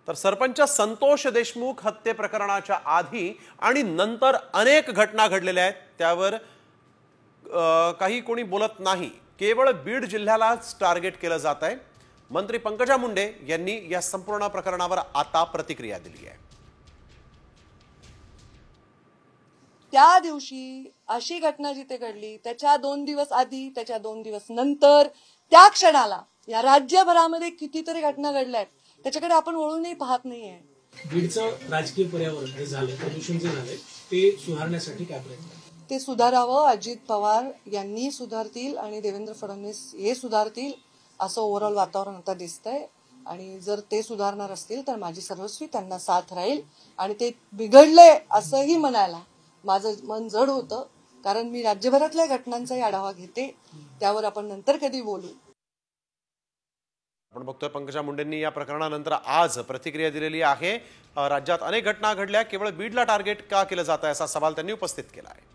तर सरपंच संतोष देशमुख हत्ये प्रकरणाच्या आधी आणि नंतर अनेक घटना घडलेल्या आहेत, त्यावर काही कोणी बोलत नाही। केवळ बीड जिल्ह्यालाच टार्गेट केलं जात आहे। मंत्री पंकजा मुंडे यांनी या संपूर्ण प्रकरणावर आता प्रतिक्रिया दिली आहे। त्या दिवशी अशी घटना जिथे घडली त्याच्या 2 दिवस आधी, त्याच्या 2 दिवस नंतर, त्या क्षणाला या राज्यभरामध्ये कितीतरी घटना घडल्या आहेत, त्याच्याकडे आपण वळूनही पाहत नाहीये। बीडचं राजकीय पर्यावरण जे झालं, प्रदूषण जे झाले, ते सुधारण्यासाठी काय प्रयत्न? ते सुधारावं, अजित पवार यांनी सुधारतील आणि देवेंद्र फडणवीस हे सुधारतील असं ओव्हरऑल वातावरण आता दिसतंय। आणि जर ते सुधारणार असतील तर माझी सर्वस्वी त्यांना साथ राहील। आणि ते बिघडले असंही म्हणायला माझं मन जड होतं, कारण मी राज्यभरातल्या घटनांचाही आढावा घेते, त्यावर आपण नंतर कधी बोलू। आपण बघतोय पंकजा मुंडेंनी या प्रकरणानंतर आज प्रतिक्रिया दिलेली आहे। राज्यात अनेक घटना घडल्या, केवळ बीडला टार्गेट का केलं जात आहे असा सवाल त्यांनी उपस्थित केला आहे।